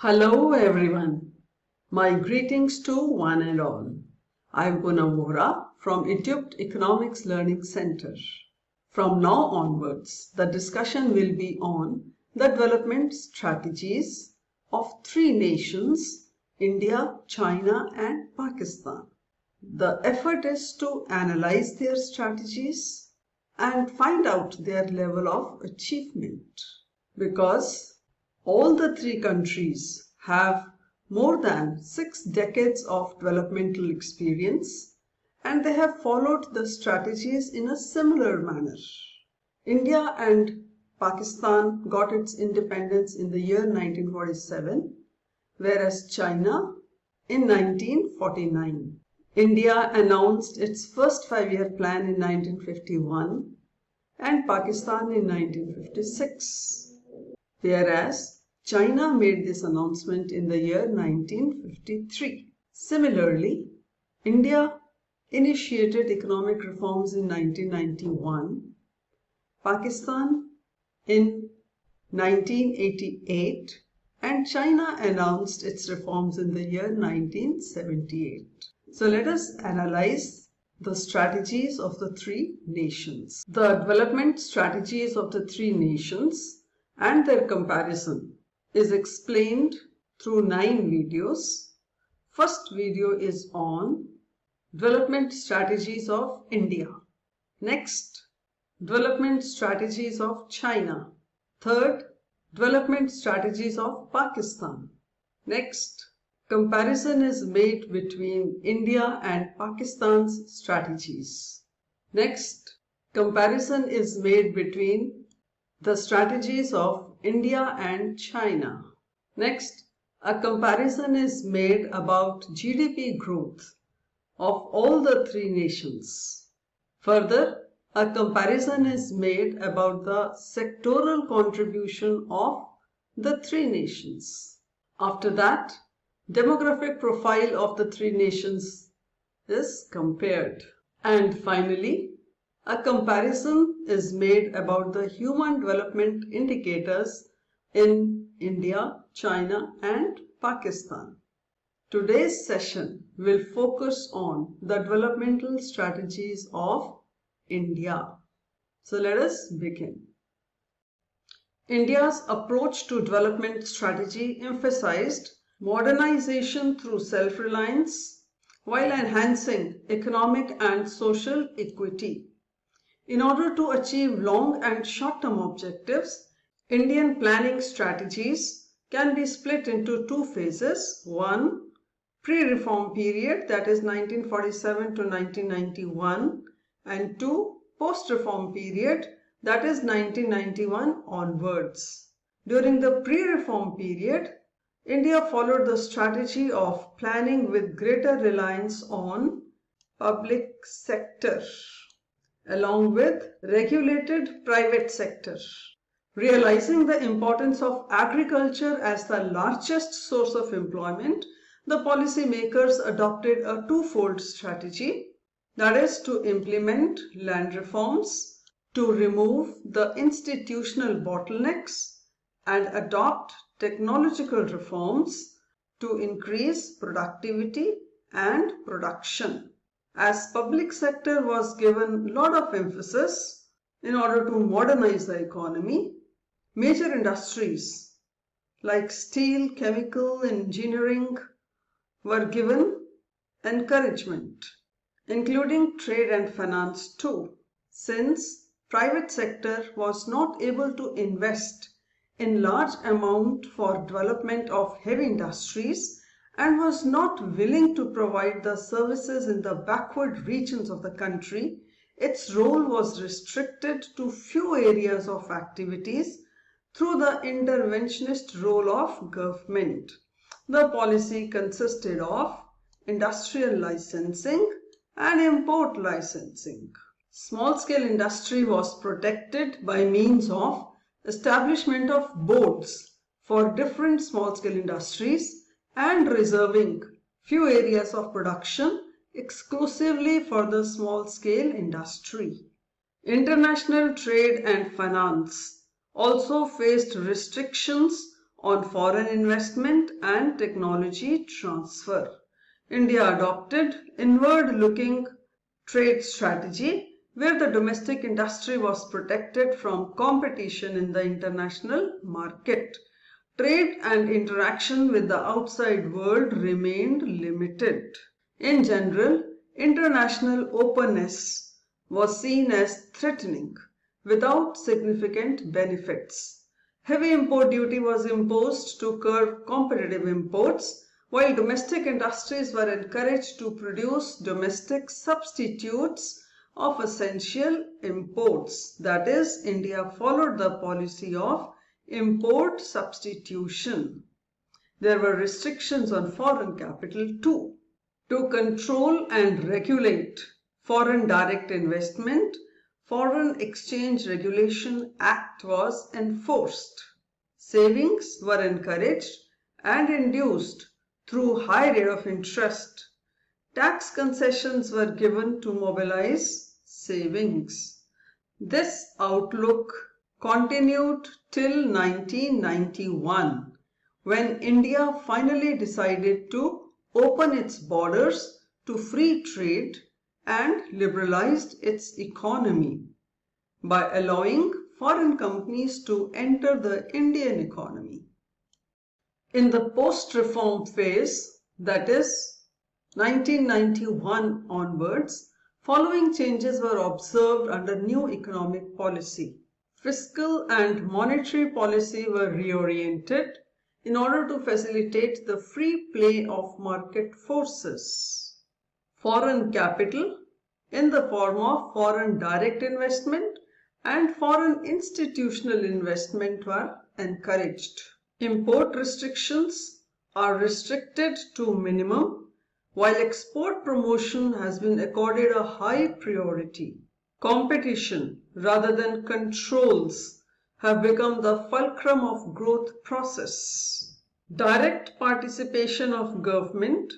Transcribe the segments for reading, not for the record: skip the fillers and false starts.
Hello everyone. My greetings to one and all. I am Poonam Vohra from Etypt Economics Learning Center. From now onwards, the discussion will be on the development strategies of three nations, India, China and Pakistan. The effort is to analyze their strategies and find out their level of achievement, because all the three countries have more than 6 decades of developmental experience and they have followed the strategies in a similar manner. India and Pakistan got its independence in the year 1947, whereas China in 1949. India announced its first 5-year plan in 1951 and Pakistan in 1956. Whereas China made this announcement in the year 1953. Similarly, India initiated economic reforms in 1991, Pakistan in 1988, and China announced its reforms in the year 1978. So let us analyze the strategies of the three nations. The development strategies of the three nations and their comparison is explained through 9 videos. First video is on development strategies of India. Next, development strategies of China. Third, development strategies of Pakistan. Next, comparison is made between India and Pakistan's strategies. Next, comparison is made between the strategies of India and China. Next, a comparison is made about GDP growth of all the three nations. Further, a comparison is made about the sectoral contribution of the three nations. After that, demographic profile of the three nations is compared. And finally, a comparison is made about the human development indicators in India, China and Pakistan. Today's session will focus on the developmental strategies of India. So let us begin. India's approach to development strategy emphasized modernization through self-reliance while enhancing economic and social equity. In order to achieve long and short-term objectives, Indian planning strategies can be split into 2 phases. 1, pre-reform period, that is 1947 to 1991, and 2, post-reform period, that is 1991 onwards. During the pre-reform period, India followed the strategy of planning with greater reliance on public sector along with regulated private sector. Realizing the importance of agriculture as the largest source of employment, the policymakers adopted a twofold strategy, that is to implement land reforms, to remove the institutional bottlenecks, and adopt technological reforms to increase productivity and production. As public sector was given a lot of emphasis in order to modernize the economy, major industries like steel, chemical, engineering were given encouragement, including trade and finance too, since private sector was not able to invest in large amount for development of heavy industries and was not willing to provide the services in the backward regions of the country. Its role was restricted to few areas of activities through the interventionist role of government. The policy consisted of industrial licensing and import licensing. Small-scale industry was protected by means of establishment of boards for different small-scale industries and reserving few areas of production exclusively for the small-scale industry. International trade and finance also faced restrictions on foreign investment and technology transfer. India adopted inward-looking trade strategy where the domestic industry was protected from competition in the international market. Trade and interaction with the outside world remained limited. In general, international openness was seen as threatening without significant benefits. Heavy import duty was imposed to curb competitive imports, while domestic industries were encouraged to produce domestic substitutes of essential imports. That is, India followed the policy of import substitution. There were restrictions on foreign capital too. To control and regulate foreign direct investment, Foreign Exchange Regulation Act was enforced. Savings were encouraged and induced through high rate of interest. Tax concessions were given to mobilize savings. This outlook continued till 1991, when India finally decided to open its borders to free trade and liberalized its economy by allowing foreign companies to enter the Indian economy. In the post-reform phase, that is 1991 onwards, following changes were observed under new economic policy. Fiscal and monetary policy were reoriented in order to facilitate the free play of market forces. Foreign capital in the form of foreign direct investment and foreign institutional investment were encouraged. Import restrictions are restricted to minimum, while export promotion has been accorded a high priority. Competition rather than controls have become the fulcrum of growth process. Direct participation of government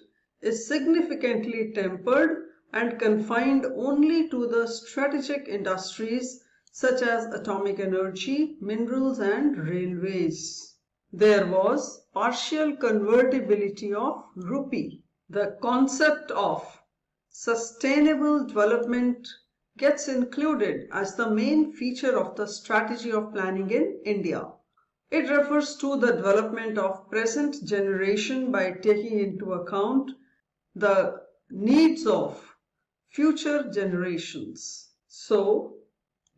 is significantly tempered and confined only to the strategic industries such as atomic energy, minerals and railways. There was partial convertibility of rupee. The concept of sustainable development gets included as the main feature of the strategy of planning in India. It refers to the development of present generation by taking into account the needs of future generations. So,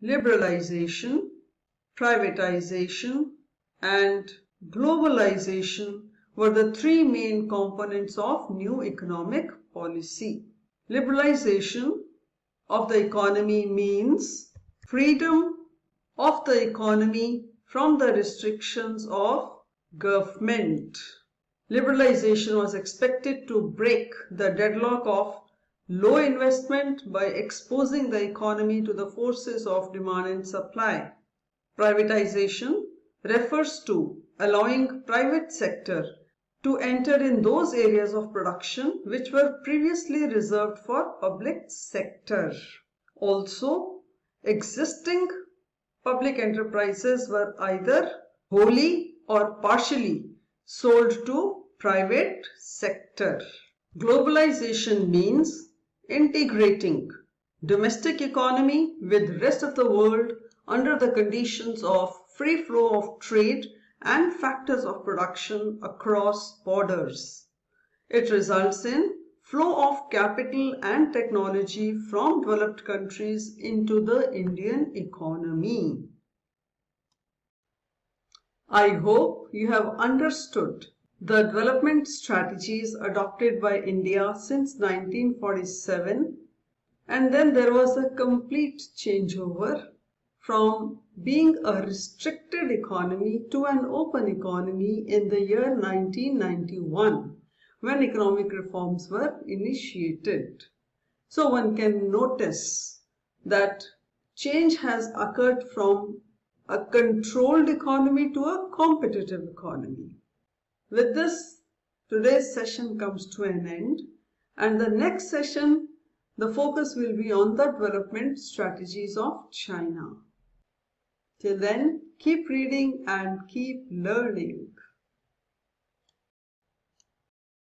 liberalization, privatization, and globalization were the three main components of new economic policy. Liberalization of the economy means freedom of the economy from the restrictions of government. Liberalization was expected to break the deadlock of low investment by exposing the economy to the forces of demand and supply. Privatization refers to allowing private sector to enter in those areas of production which were previously reserved for public sector. Also, existing public enterprises were either wholly or partially sold to private sector. Globalization means integrating domestic economy with rest of the world under the conditions of free flow of trade and factors of production across borders. It results in flow of capital and technology from developed countries into the Indian economy. I hope you have understood the development strategies adopted by India since 1947, and then there was a complete changeover from being a restricted economy to an open economy in the year 1991, when economic reforms were initiated. So one can notice that change has occurred from a controlled economy to a competitive economy. With this, today's session comes to an end, and the next session, the focus will be on the development strategies of China. Till then, keep reading and keep learning.